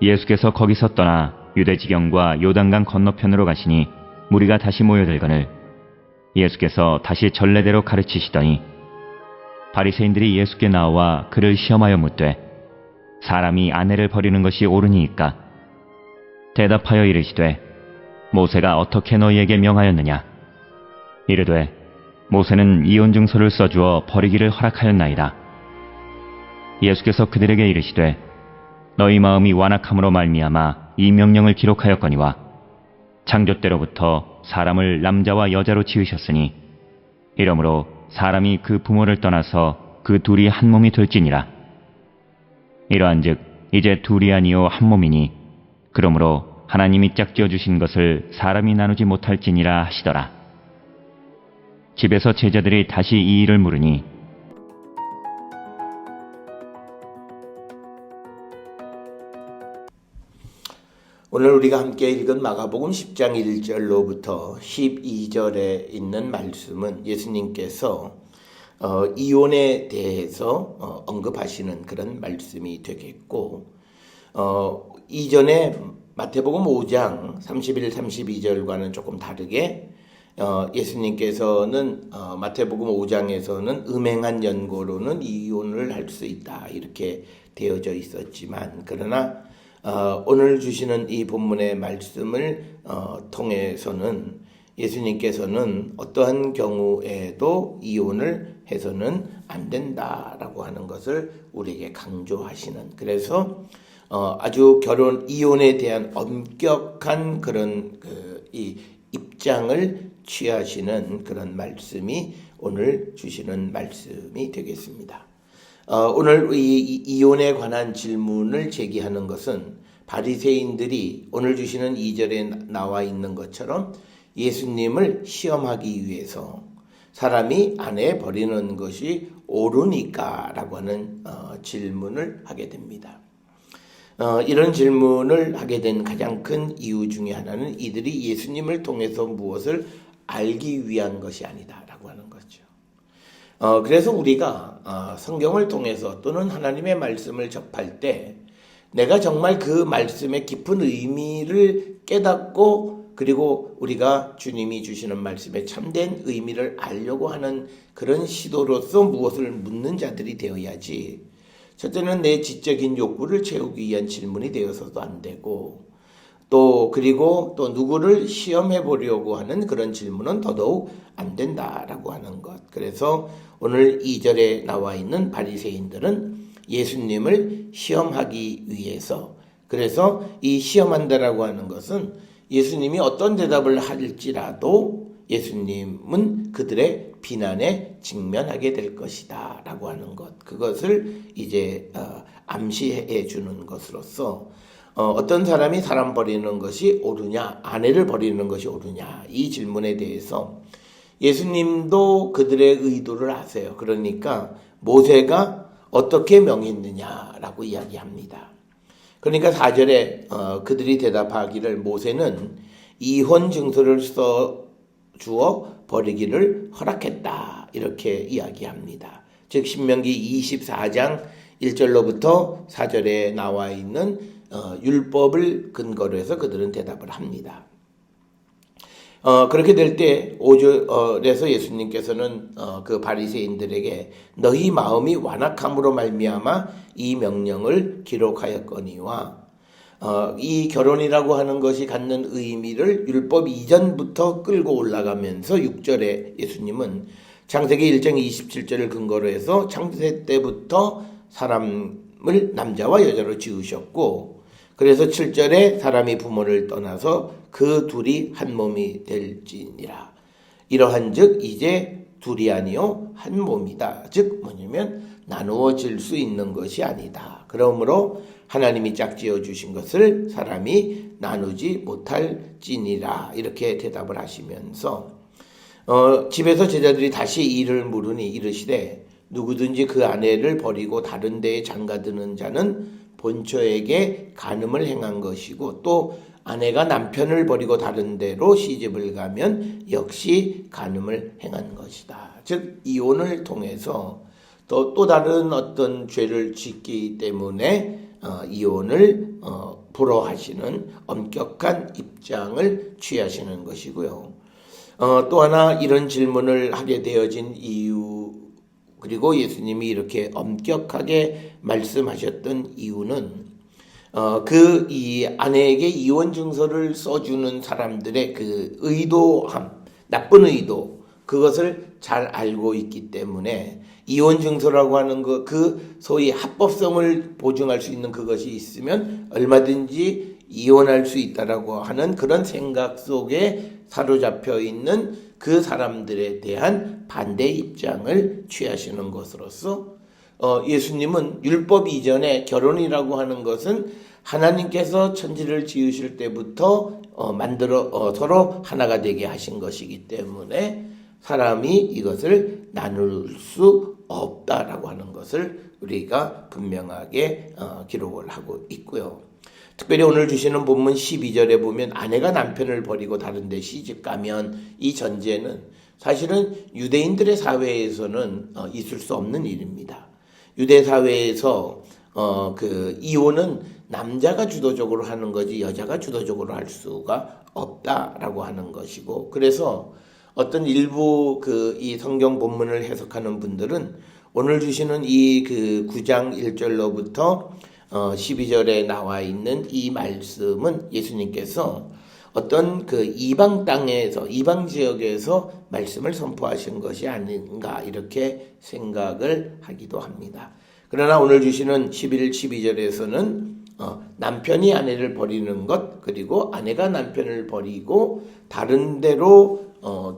예수께서 거기서 떠나 유대 지경과 요단강 건너편으로 가시니 무리가 다시 모여들거늘 예수께서 다시 전례대로 가르치시더니 바리새인들이 예수께 나와 그를 시험하여 묻되 사람이 아내를 버리는 것이 옳으니이까? 대답하여 이르시되 모세가 어떻게 너희에게 명하였느냐? 이르되 모세는 이혼 증서를 써주어 버리기를 허락하였나이다. 예수께서 그들에게 이르시되 너희 마음이 완악함으로 말미암아 이 명령을 기록하였거니와 창조 때로부터 사람을 남자와 여자로 지으셨으니 이러므로 사람이 그 부모를 떠나서 그 둘이 한 몸이 될지니라. 이러한즉 이제 둘이 아니요 한 몸이니 그러므로 하나님이 짝지어 주신 것을 사람이 나누지 못할지니라 하시더라. 집에서 제자들이 다시 이 일을 물으니 오늘 우리가 함께 읽은 마가복음 10장 1절로부터 12절에 있는 말씀은 예수님께서 이혼에 대해서 언급하시는 그런 말씀이 되겠고, 이전에 마태복음 5장 31, 32절과는 조금 다르게 예수님께서는 마태복음 5장에서는 음행한 연고로는 이혼을 할 수 있다 이렇게 되어져 있었지만, 그러나 오늘 주시는 이 본문의 말씀을 통해서는 예수님께서는 어떠한 경우에도 이혼을 해서는 안 된다라고 하는 것을 우리에게 강조하시는, 그래서 아주 이혼에 대한 엄격한 그런 이 입장을 취하시는 그런 말씀이 오늘 주시는 말씀이 되겠습니다. 오늘 이 이혼에 관한 질문을 제기하는 것은 바리새인들이 오늘 주시는 2절에 나와 있는 것처럼 예수님을 시험하기 위해서 사람이 아내 버리는 것이 옳으니까 라고 하는 질문을 하게 됩니다. 이런 질문을 하게 된 가장 큰 이유 중에 하나는 이들이 예수님을 통해서 무엇을 알기 위한 것이 아니다 라고 하는 거죠. 그래서 우리가 성경을 통해서 또는 하나님의 말씀을 접할 때 내가 정말 그 말씀의 깊은 의미를 깨닫고, 그리고 우리가 주님이 주시는 말씀의 참된 의미를 알려고 하는 그런 시도로서 무엇을 묻는 자들이 되어야지, 첫째는 내 지적인 욕구를 채우기 위한 질문이 되어서도 안 되고, 그리고 또 누구를 시험해 보려고 하는 그런 질문은 더더욱 안 된다라고 하는 것. 그래서 오늘 2절에 나와 있는 바리새인들은 예수님을 시험하기 위해서, 그래서 이 시험한다라고 하는 것은 예수님이 어떤 대답을 할지라도 예수님은 그들의 비난에 직면하게 될 것이다 라고 하는 것, 그것을 이제 암시해 주는 것으로서 어떤 사람이 사람 버리는 것이 옳으냐, 아내를 버리는 것이 옳으냐, 이 질문에 대해서 예수님도 그들의 의도를 아세요. 그러니까 모세가 어떻게 명했느냐라고 이야기합니다. 그러니까 4절에 그들이 대답하기를 모세는 이혼 증서를 써 주어 버리기를 허락했다 이렇게 이야기합니다. 즉 신명기 24장 1절로부터 4절에 나와 있는 율법을 근거로 해서 그들은 대답을 합니다. 그렇게 될 때 5절에서 예수님께서는 그 바리새인들에게 너희 마음이 완악함으로 말미암아 이 명령을 기록하였거니와, 이 결혼이라고 하는 것이 갖는 의미를 율법 이전부터 끌고 올라가면서 6절에 예수님은 창세기 1장 27절을 근거로 해서 창세 때부터 사람을 남자와 여자로 지으셨고, 그래서 7절에 사람이 부모를 떠나서 그 둘이 한 몸이 될지니라. 이러한즉 이제 둘이 아니요 한 몸이다. 즉 뭐냐면 나누어질 수 있는 것이 아니다. 그러므로 하나님이 짝지어 주신 것을 사람이 나누지 못할지니라. 이렇게 대답을 하시면서 집에서 제자들이 다시 이를 물으니 이르시되 누구든지 그 아내를 버리고 다른 데에 장가드는 자는 본처에게 간음을 행한 것이고, 또 아내가 남편을 버리고 다른 데로 시집을 가면 역시 간음을 행한 것이다. 즉 이혼을 통해서 또 다른 어떤 죄를 짓기 때문에 이혼을 불허하시는 엄격한 입장을 취하시는 것이고요. 또 하나 이런 질문을 하게 되어진 이유, 그리고 예수님이 이렇게 엄격하게 말씀하셨던 이유는 이 아내에게 이혼 증서를 써주는 사람들의 그 의도함, 나쁜 의도, 그것을 잘 알고 있기 때문에 이혼 증서라고 하는 그 소위 합법성을 보증할 수 있는 그것이 있으면 얼마든지 이혼할 수 있다라고 하는 그런 생각 속에 사로잡혀 있는 그 사람들에 대한 반대 입장을 취하시는 것으로서 예수님은 율법 이전에 결혼이라고 하는 것은 하나님께서 천지를 지으실 때부터 서로 하나가 되게 하신 것이기 때문에 사람이 이것을 나눌 수 없다라고 하는 것을 우리가 분명하게 기록을 하고 있고요. 특별히 오늘 주시는 본문 12절에 보면 아내가 남편을 버리고 다른 데 시집 가면, 이 전제는 사실은 유대인들의 사회에서는 있을 수 없는 일입니다. 유대 사회에서 그 이혼은 남자가 주도적으로 하는 거지 여자가 주도적으로 할 수가 없다라고 하는 것이고, 그래서 어떤 일부 이 성경 본문을 해석하는 분들은 오늘 주시는 이 9장 1절로부터 12절에 나와 있는 이 말씀은 예수님께서 어떤 이방 땅에서, 이방 지역에서 말씀을 선포하신 것이 아닌가 이렇게 생각을 하기도 합니다. 그러나 오늘 주시는 11, 12절에서는 남편이 아내를 버리는 것, 그리고 아내가 남편을 버리고 다른 데로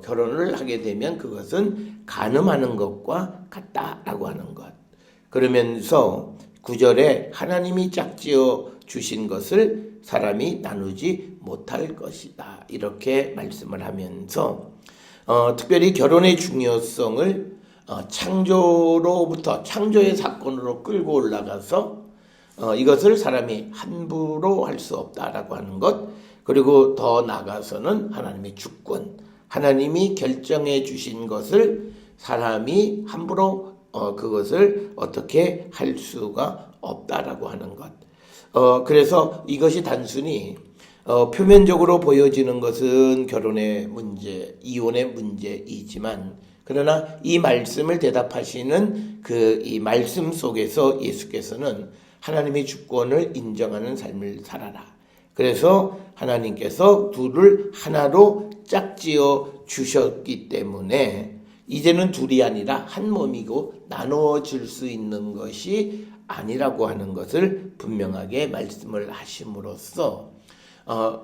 결혼을 하게 되면 그것은 간음하는 것과 같다라고 하는 것. 그러면서 9절에 하나님이 짝지어 주신 것을 사람이 나누지 못할 것이다, 이렇게 말씀을 하면서 특별히 결혼의 중요성을 창조의 사건으로 끌고 올라가서 이것을 사람이 함부로 할 수 없다라고 하는 것, 그리고 더 나아가서는 하나님의 주권, 하나님이 결정해 주신 것을 사람이 함부로 그것을 어떻게 할 수가 없다라고 하는 것. 그래서 이것이 단순히 표면적으로 보여지는 것은 결혼의 문제, 이혼의 문제이지만, 그러나 이 말씀을 대답하시는 이 말씀 속에서 예수께서는 하나님의 주권을 인정하는 삶을 살아라. 그래서 하나님께서 둘을 하나로 짝지어 주셨기 때문에 이제는 둘이 아니라 한 몸이고 나누어질 수 있는 것이 아니라고 하는 것을 분명하게 말씀을 하심으로써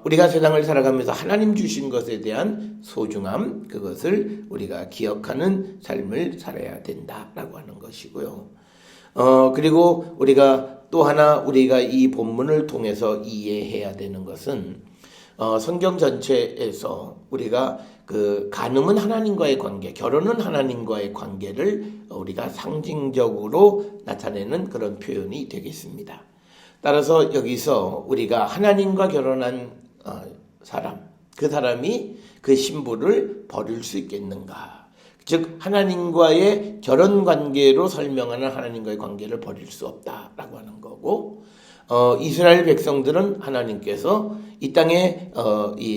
우리가 세상을 살아가면서 하나님 주신 것에 대한 소중함, 그것을 우리가 기억하는 삶을 살아야 된다라고 하는 것이고요. 그리고 또 하나 우리가 이 본문을 통해서 이해해야 되는 것은 성경 전체에서 우리가 간음은 하나님과의 관계, 결혼은 하나님과의 관계를 우리가 상징적으로 나타내는 그런 표현이 되겠습니다. 따라서 여기서 우리가 하나님과 결혼한 사람, 그 사람이 그 신부를 버릴 수 있겠는가? 즉 하나님과의 결혼 관계로 설명하는 하나님과의 관계를 버릴 수 없다라고 하는 거고, 이스라엘 백성들은 하나님께서 이 땅에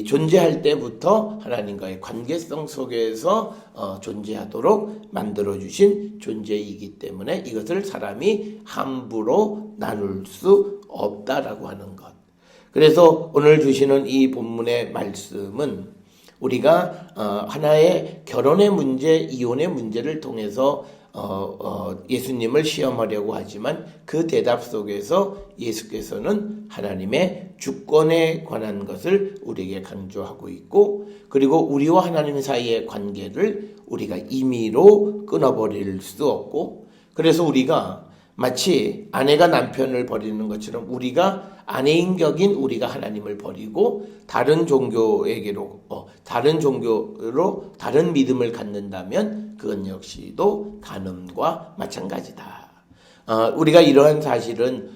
존재할 때부터 하나님과의 관계성 속에서 존재하도록 만들어주신 존재이기 때문에 이것을 사람이 함부로 나눌 수 없다라고 하는 것. 그래서 오늘 주시는 이 본문의 말씀은 우리가 하나의 결혼의 문제, 이혼의 문제를 통해서 예수님을 시험하려고 하지만 그 대답 속에서 예수께서는 하나님의 주권에 관한 것을 우리에게 강조하고 있고, 그리고 우리와 하나님 사이의 관계를 우리가 임의로 끊어버릴 수 없고, 그래서 우리가 마치 아내가 남편을 버리는 것처럼 우리가 아내인 격인 우리가 하나님을 버리고 다른 종교로 다른 믿음을 갖는다면 그건 역시도 간음과 마찬가지다. 우리가 이러한 사실은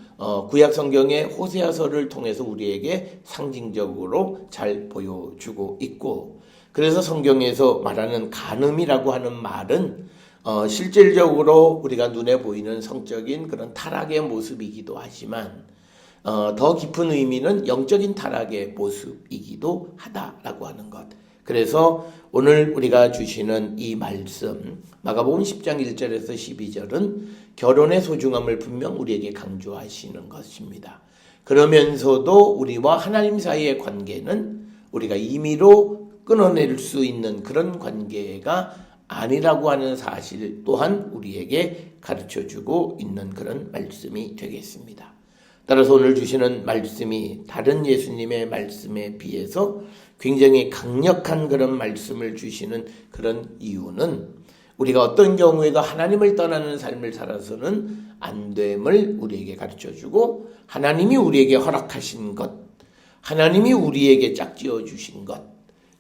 구약 성경의 호세아서를 통해서 우리에게 상징적으로 잘 보여주고 있고, 그래서 성경에서 말하는 간음이라고 하는 말은 실질적으로 우리가 눈에 보이는 성적인 그런 타락의 모습이기도 하지만 더 깊은 의미는 영적인 타락의 모습이기도 하다라고 하는 것. 그래서 오늘 우리가 주시는 이 말씀 마가복음 10장 1절에서 12절은 결혼의 소중함을 분명 우리에게 강조하시는 것입니다. 그러면서도 우리와 하나님 사이의 관계는 우리가 임의로 끊어낼 수 있는 그런 관계가 아니라고 하는 사실 또한 우리에게 가르쳐주고 있는 그런 말씀이 되겠습니다. 따라서 오늘 주시는 말씀이 다른 예수님의 말씀에 비해서 굉장히 강력한 그런 말씀을 주시는 그런 이유는 우리가 어떤 경우에도 하나님을 떠나는 삶을 살아서는 안 됨을 우리에게 가르쳐주고 하나님이 우리에게 허락하신 것, 하나님이 우리에게 짝지어 주신 것,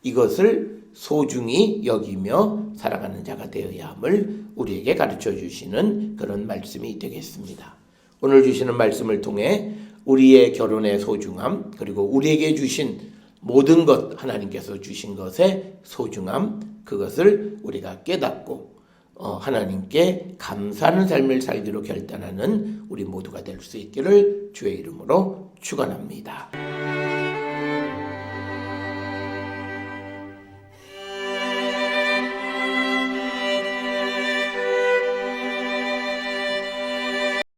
이것을 소중히 여기며 살아가는 자가 되어야 함을 우리에게 가르쳐 주시는 그런 말씀이 되겠습니다. 오늘 주시는 말씀을 통해 우리의 결혼의 소중함, 그리고 우리에게 주신 모든 것, 하나님께서 주신 것의 소중함, 그것을 우리가 깨닫고 하나님께 감사하는 삶을 살기로 결단하는 우리 모두가 될 수 있기를 주의 이름으로 축원합니다.